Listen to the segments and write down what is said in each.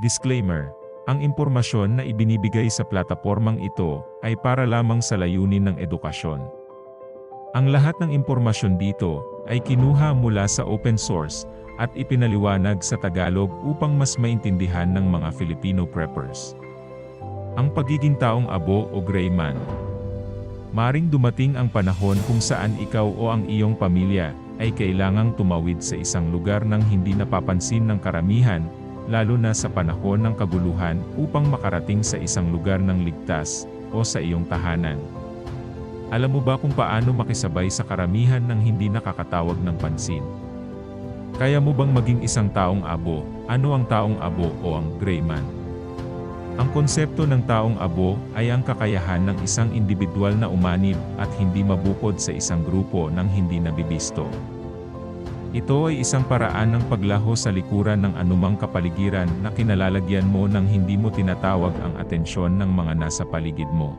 Disclaimer: ang impormasyon na ibinibigay sa platapormang ito ay para lamang sa layunin ng edukasyon. Ang lahat ng impormasyon dito ay kinuha mula sa open source at ipinaliwanag sa Tagalog upang mas maintindihan ng mga Filipino preppers. Ang pagiging taong abo o gray man. Maring dumating ang panahon kung saan ikaw o ang iyong pamilya ay kailangang tumawid sa isang lugar nang hindi napapansin ng karamihan, lalo na sa panahon ng kaguluhan upang makarating sa isang lugar ng ligtas o sa iyong tahanan. Alam mo ba kung paano makisabay sa karamihan nang hindi nakakatawag ng pansin? Kaya mo bang maging isang taong abo? Ano ang taong abo o ang gray man? Ang konsepto ng taong abo ay ang kakayahan ng isang individual na umanib at hindi mabukod sa isang grupo nang hindi nabibisto. Ito ay isang paraan ng paglaho sa likuran ng anumang kapaligiran na kinalalagyan mo nang hindi mo tinatawag ang atensyon ng mga nasa paligid mo.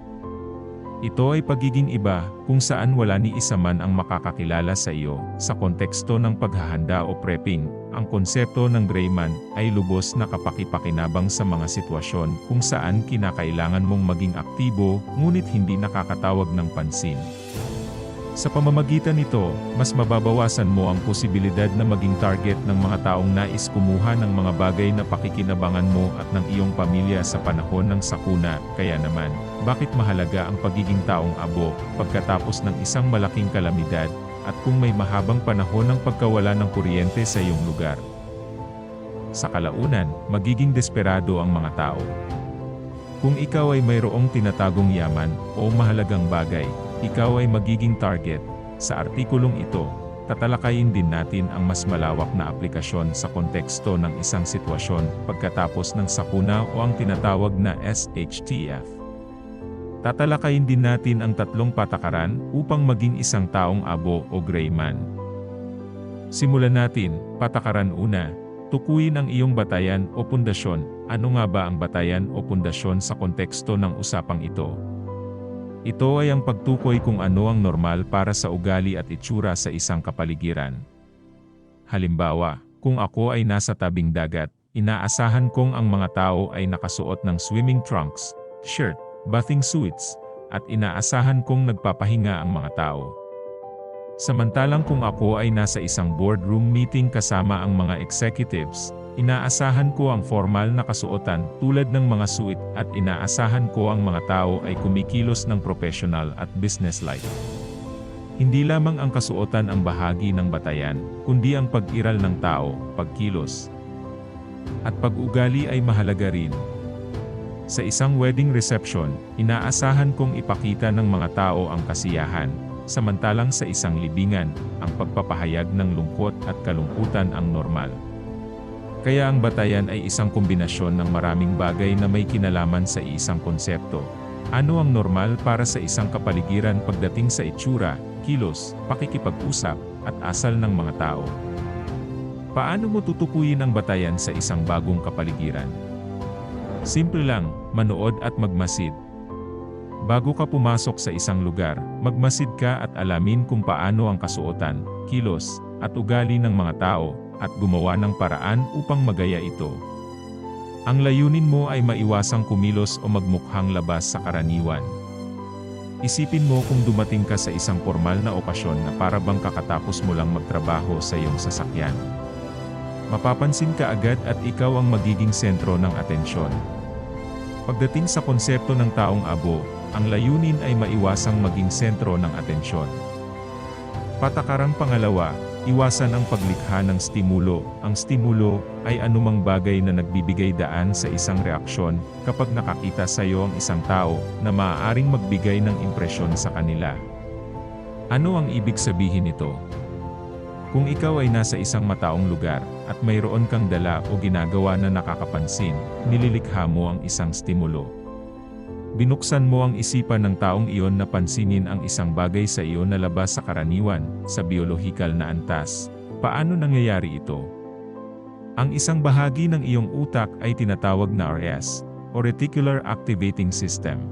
Ito ay pagiging iba, kung saan wala ni isa man ang makakakilala sa iyo. Sa konteksto ng paghahanda o prepping, ang konsepto ng gray man ay lubos na kapakipakinabang sa mga sitwasyon kung saan kinakailangan mong maging aktibo, ngunit hindi nakakatawag ng pansin. Sa pamamagitan nito, mas mababawasan mo ang posibilidad na maging target ng mga taong nais kumuha ng mga bagay na pakikinabangan mo at ng iyong pamilya sa panahon ng sakuna. Kaya naman, bakit mahalaga ang pagiging taong abo pagkatapos ng isang malaking kalamidad at kung may mahabang panahon ng pagkawala ng kuryente sa iyong lugar? Sa kalaunan, magiging desperado ang mga tao. Kung ikaw ay mayroong tinatagong yaman o mahalagang bagay, ikaw ay magiging target. Sa artikulong ito, tatalakayin din natin ang mas malawak na aplikasyon sa konteksto ng isang sitwasyon pagkatapos ng sakuna o ang tinatawag na SHTF. Tatalakayin din natin ang 3 patakaran upang maging isang taong abo o gray man. Simulan natin. Patakaran 1. Tukuyin ang iyong batayan o pundasyon. Ano nga ba ang batayan o pundasyon sa konteksto ng usapang ito? Ito ay ang pagtukoy kung ano ang normal para sa ugali at itsura sa isang kapaligiran. Halimbawa, kung ako ay nasa tabing dagat, inaasahan kong ang mga tao ay nakasuot ng swimming trunks, shirt, bathing suits, at inaasahan kong nagpapahinga ang mga tao. Samantalang kung ako ay nasa isang boardroom meeting kasama ang mga executives, inaasahan ko ang formal na kasuotan tulad ng mga suit at inaasahan ko ang mga tao ay kumikilos ng professional at business-like. Hindi lamang ang kasuotan ang bahagi ng batayan, kundi ang pag-iral ng tao, pagkilos, at pag-ugali ay mahalaga rin. Sa isang wedding reception, inaasahan kong ipakita ng mga tao ang kasiyahan, samantalang sa isang libingan, ang pagpapahayag ng lungkot at kalungkutan ang normal. Kaya ang batayan ay isang kombinasyon ng maraming bagay na may kinalaman sa isang konsepto. Ano ang normal para sa isang kapaligiran pagdating sa itsura, kilos, pakikipag-usap, at asal ng mga tao? Paano mo tutukuyin ang batayan sa isang bagong kapaligiran? Simple lang, manood at magmasid. Bago ka pumasok sa isang lugar, magmasid ka at alamin kung paano ang kasuotan, kilos, at ugali ng mga tao, at gumawa ng paraan upang magaya ito. Ang layunin mo ay maiwasang kumilos o magmukhang labas sa karaniwan. Isipin mo kung dumating ka sa isang formal na okasyon na para bang kakatapos mo lang magtrabaho sa iyong sasakyan. Mapapansin ka agad at ikaw ang magiging sentro ng atensyon. Pagdating sa konsepto ng taong abo, ang layunin ay maiwasang maging sentro ng atensyon. Patakarang pangalawa, iwasan ang paglikha ng stimulo. Ang stimulo ay anumang bagay na nagbibigay daan sa isang reaksyon kapag nakakita sa iyo ang isang tao na maaaring magbigay ng impresyon sa kanila. Ano ang ibig sabihin nito? Kung ikaw ay nasa isang mataong lugar at mayroon kang dala o ginagawa na nakakapansin, nililikha mo ang isang stimulo. Binuksan mo ang isipan ng taong iyon na pansinin ang isang bagay sa iyo na labas sa karaniwan, sa biolohikal na antas. Paano nangyayari ito? Ang isang bahagi ng iyong utak ay tinatawag na RES, o Reticular Activating System.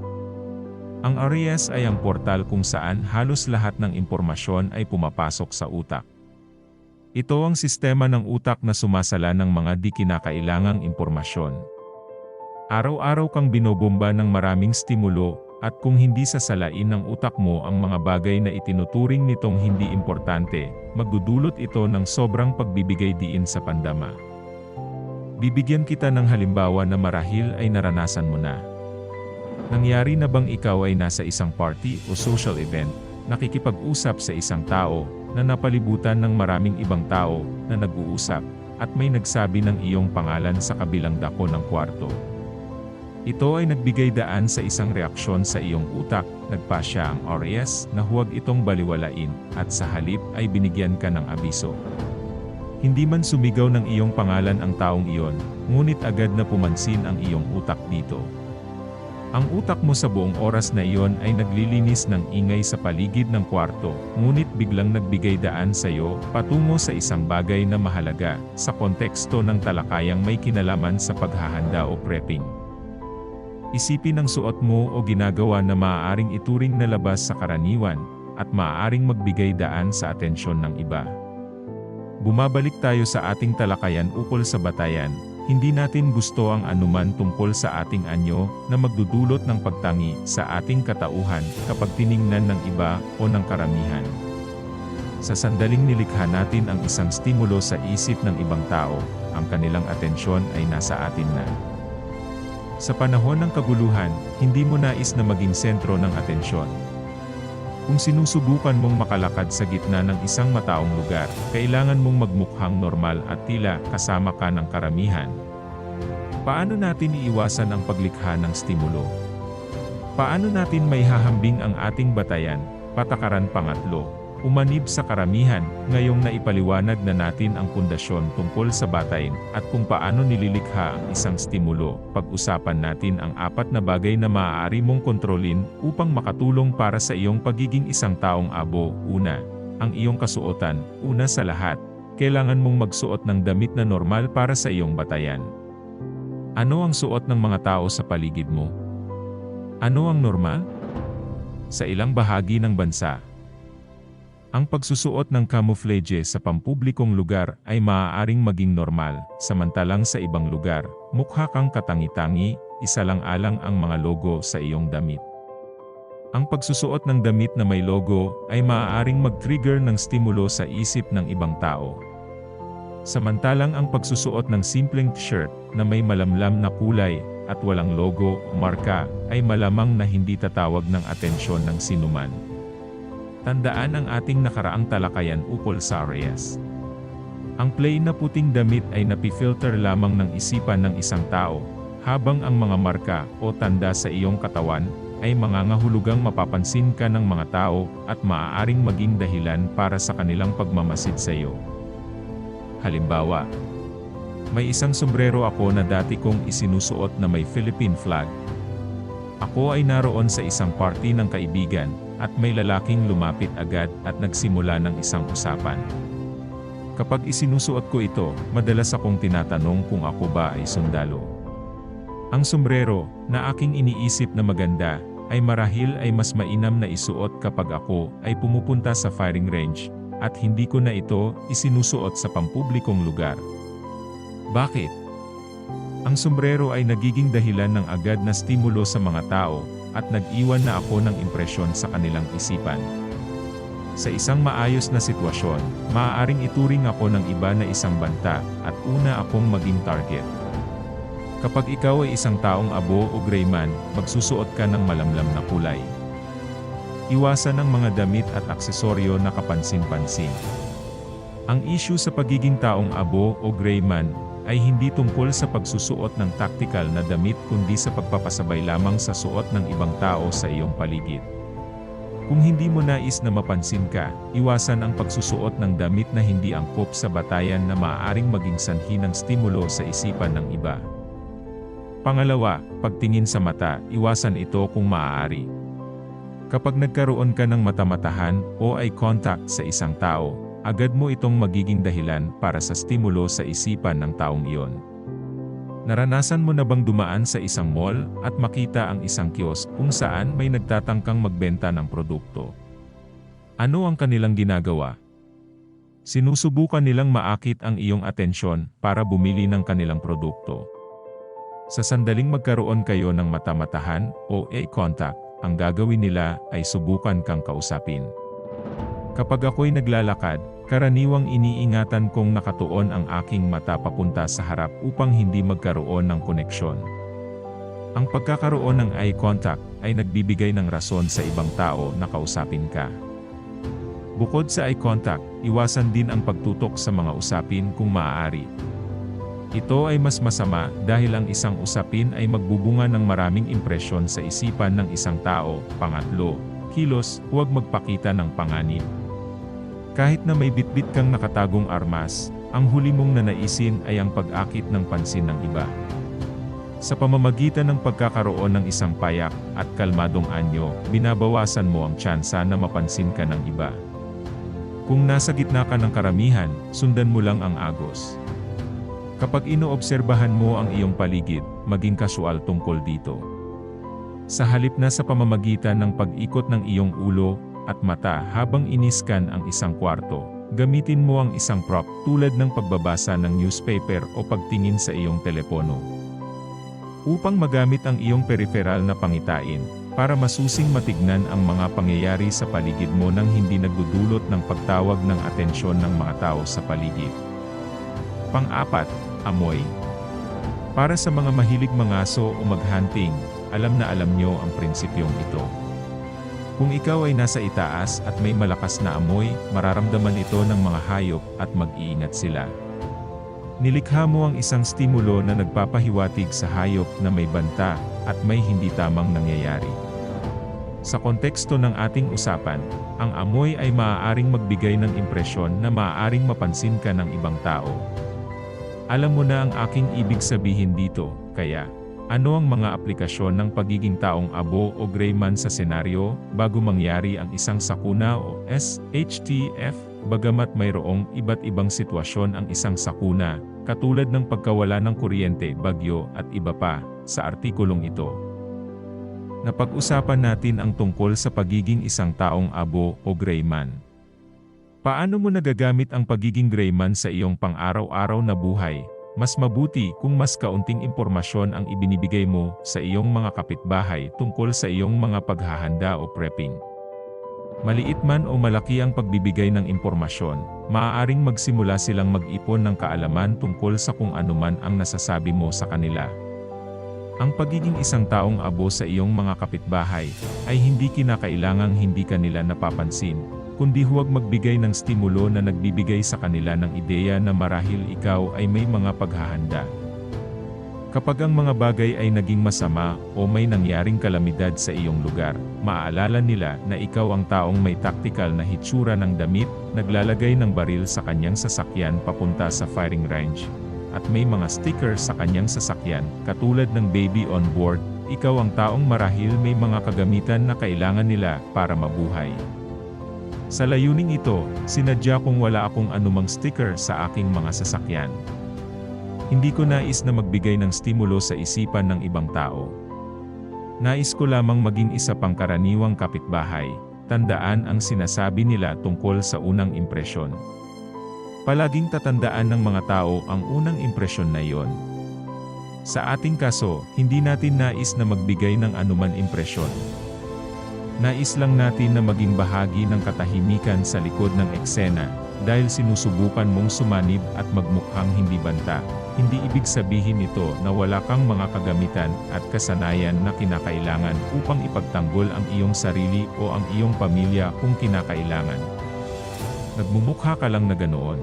Ang RES ay ang portal kung saan halos lahat ng impormasyon ay pumapasok sa utak. Ito ang sistema ng utak na sumasala ng mga di kinakailangang impormasyon. Araw-araw kang binobomba ng maraming stimulo, at kung hindi sasalain ng utak mo ang mga bagay na itinuturing nitong hindi importante, magdudulot ito ng sobrang pagbibigay diin sa pandama. Bibigyan kita ng halimbawa na marahil ay naranasan mo na. Nangyari na bang ikaw ay nasa isang party o social event, nakikipag-usap sa isang tao, na napalibutan ng maraming ibang tao na nag-uusap, at may nagsabi ng iyong pangalan sa kabilang dako ng kwarto? Ito ay nagbigay daan sa isang reaksyon sa iyong utak, nagpasya ang RAS na huwag itong baliwalain, at sa halip ay binigyan ka ng abiso. Hindi man sumigaw ng iyong pangalan ang taong iyon, ngunit agad na pumansin ang iyong utak dito. Ang utak mo sa buong oras na iyon ay naglilinis ng ingay sa paligid ng kwarto, ngunit biglang nagbigay daan sa iyo patungo sa isang bagay na mahalaga, sa konteksto ng talakayang may kinalaman sa paghahanda o prepping. Isipin ang suot mo o ginagawa na maaaring ituring na labas sa karaniwan, at maaaring magbigay daan sa atensyon ng iba. Bumabalik tayo sa ating talakayan ukol sa batayan. Hindi natin gusto ang anuman tungkol sa ating anyo na magdudulot ng pagtangi sa ating katauhan kapag tiningnan ng iba o ng karamihan. Sa sandaling nilikha natin ang isang stimulo sa isip ng ibang tao, ang kanilang atensyon ay nasa atin na. Sa panahon ng kaguluhan, hindi mo nais na maging sentro ng atensyon. Kung sinusubukan mong makalakad sa gitna ng isang mataong lugar, kailangan mong magmukhang normal at tila kasama ka ng karamihan. Paano natin iiwasan ang paglikha ng stimulo? Paano natin maihahambing ang ating batayan? Patakaran pangatlo, umanib sa karamihan. Ngayong naipaliwanag na natin ang pundasyon tungkol sa batayan at kung paano nililikha ang isang stimulo, pag-usapan natin ang 4 na bagay na maaari mong kontrolin upang makatulong para sa iyong pagiging isang taong abo. Una, ang iyong kasuotan. Una sa lahat, kailangan mong magsuot ng damit na normal para sa iyong batayan. Ano ang suot ng mga tao sa paligid mo? Ano ang normal? Sa ilang bahagi ng bansa, ang pagsusuot ng camouflage sa pampublikong lugar ay maaaring maging normal, samantalang sa ibang lugar, mukha kang katangi-tangi, isalang-alang ang mga logo sa iyong damit. Ang pagsusuot ng damit na may logo ay maaaring mag-trigger ng stimulo sa isip ng ibang tao. Samantalang ang pagsusuot ng simpleng t-shirt na may malamlam na kulay at walang logo o marka ay malamang na hindi tatawag ng atensyon ng sinuman. Tandaan ang ating nakaraang talakayan ukol sa RAS. Ang plain na puting damit ay napifilter lamang ng isipan ng isang tao, habang ang mga marka o tanda sa iyong katawan ay mangangahulugang mapapansin ka ng mga tao at maaaring maging dahilan para sa kanilang pagmamasid sa iyo. Halimbawa, may isang sombrero ako na dati kong isinusuot na may Philippine flag. Ako ay naroon sa isang party ng kaibigan, at may lalaking lumapit agad at nagsimula ng isang usapan. Kapag isinusuot ko ito, madalas akong tinatanong kung ako ba ay sundalo. Ang sombrero, na aking iniisip na maganda, ay marahil ay mas mainam na isuot kapag ako ay pumupunta sa firing range, at hindi ko na ito isinusuot sa pampublikong lugar. Bakit? Ang sombrero ay nagiging dahilan ng agad na stimulo sa mga tao, at nag-iwan na ako ng impresyon sa kanilang isipan. Sa isang maayos na sitwasyon, maaaring ituring ako ng iba na isang banta, at una akong maging target. Kapag ikaw ay isang taong abo o gray man, magsusuot ka ng malamlam na kulay. Iwasan ang mga damit at aksesoryo na kapansin-pansin. Ang issue sa pagiging taong abo o gray man ay hindi tungkol sa pagsusuot ng tactical na damit kundi sa pagpapasabay lamang sa suot ng ibang tao sa iyong paligid. Kung hindi mo nais na mapansin ka, iwasan ang pagsusuot ng damit na hindi angkop sa batayan na maaaring maging sanhi ng stimulo sa isipan ng iba. Pangalawa, pagtingin sa mata, iwasan ito kung maaari. Kapag nagkaroon ka ng mata-matahan o eye contact sa isang tao, agad mo itong magiging dahilan para sa stimulo sa isipan ng taong iyon. Naranasan mo na bang dumaan sa isang mall at makita ang isang kiosk kung saan may nagtatangkang magbenta ng produkto? Ano ang kanilang ginagawa? Sinusubukan nilang maakit ang iyong atensyon para bumili ng kanilang produkto. Sa sandaling magkaroon kayo ng mata-matahan o eye contact, ang gagawin nila ay subukan kang kausapin. Kapag ako'y naglalakad, karaniwang iniingatan kong nakatuon ang aking mata papunta sa harap upang hindi magkaroon ng koneksyon. Ang pagkakaroon ng eye contact ay nagbibigay ng rason sa ibang tao na kausapin ka. Bukod sa eye contact, iwasan din ang pagtutok sa mga usapin kung maaari. Ito ay mas masama dahil ang isang usapin ay magbubunga ng maraming impresyon sa isipan ng isang tao. Pangatlo, kilos, huwag magpakita ng panganib. Kahit na may bitbit kang nakatagong armas, ang huli mong nanaisin ay ang pag-akit ng pansin ng iba. Sa pamamagitan ng pagkakaroon ng isang payak at kalmadong anyo, binabawasan mo ang tsansa na mapansin ka ng iba. Kung nasa gitna ka ng karamihan, sundan mo lang ang agos. Kapag inoobserbahan mo ang iyong paligid, maging kasual tungkol dito. Sa halip na sa pamamagitan ng pag-ikot ng iyong ulo at mata habang iniskan ang isang kwarto, gamitin mo ang isang prop tulad ng pagbabasa ng newspaper o pagtingin sa iyong telepono. Upang magamit ang iyong peripheral na pangitain, para masusing matignan ang mga pangyayari sa paligid mo nang hindi nagdudulot ng pagtawag ng atensyon ng mga tao sa paligid. Pang-apat, amoy. Para sa mga mahilig mangaso o maghunting, alam na alam nyo ang prinsipyong ito. Kung ikaw ay nasa itaas at may malakas na amoy, mararamdaman ito ng mga hayop at mag-iingat sila. Nilikha mo ang isang stimulo na nagpapahiwatig sa hayop na may banta at may hindi tamang nangyayari. Sa konteksto ng ating usapan, ang amoy ay maaaring magbigay ng impresyon na maaaring mapansin ka ng ibang tao. Alam mo na ang aking ibig sabihin dito, kaya, ano ang mga aplikasyon ng pagiging taong abo o gray man sa senaryo, bago mangyari ang isang sakuna o SHTF, bagamat mayroong iba't ibang sitwasyon ang isang sakuna, katulad ng pagkawala ng kuryente, bagyo, at iba pa, sa artikulong ito. Napag-usapan natin ang tungkol sa pagiging isang taong abo o gray man. Paano mo nagagamit ang pagiging gray man sa iyong pang-araw-araw na buhay? Mas mabuti kung mas kaunting impormasyon ang ibinibigay mo sa iyong mga kapitbahay tungkol sa iyong mga paghahanda o prepping. Maliit man o malaki ang pagbibigay ng impormasyon, maaaring magsimula silang mag-ipon ng kaalaman tungkol sa kung anuman ang nasasabi mo sa kanila. Ang pagiging isang taong abo sa iyong mga kapitbahay ay hindi kinakailangang hindi kanila napapansin, kundi huwag magbigay ng stimulo na nagbibigay sa kanila ng ideya na marahil ikaw ay may mga paghahanda. Kapag ang mga bagay ay naging masama o may nangyaring kalamidad sa iyong lugar, maaalala nila na ikaw ang taong may taktikal na hitsura ng damit, naglalagay ng baril sa kanyang sasakyan papunta sa firing range, at may mga sticker sa kanyang sasakyan, katulad ng baby on board. Ikaw ang taong marahil may mga kagamitan na kailangan nila para mabuhay. Sa layuning ito, sinadya kong wala akong anumang sticker sa aking mga sasakyan. Hindi ko nais na magbigay ng stimulo sa isipan ng ibang tao. Nais ko lamang maging isa pang karaniwang kapitbahay, tandaan ang sinasabi nila tungkol sa unang impresyon. Palaging tatandaan ng mga tao ang unang impresyon na iyon. Sa ating kaso, hindi natin nais na magbigay ng anuman impresyon. Nais lang natin na maging bahagi ng katahimikan sa likod ng eksena, dahil sinusubukan mong sumanib at magmukhang hindi banta. Hindi ibig sabihin ito na wala kang mga kagamitan at kasanayan na kinakailangan upang ipagtanggol ang iyong sarili o ang iyong pamilya kung kinakailangan. Nagmumukha ka lang na ganoon.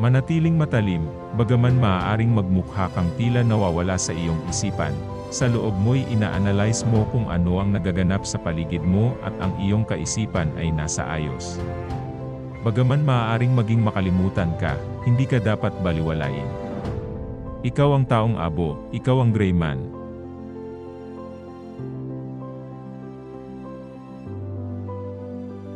Manatiling matalim, bagaman maaaring magmukha kang tila nawawala sa iyong isipan. Sa loob mo'y ina-analyze mo kung ano ang nagaganap sa paligid mo at ang iyong kaisipan ay nasa ayos. Bagaman maaaring maging makalimutan ka, hindi ka dapat baliwalain. Ikaw ang taong abo, ikaw ang gray man.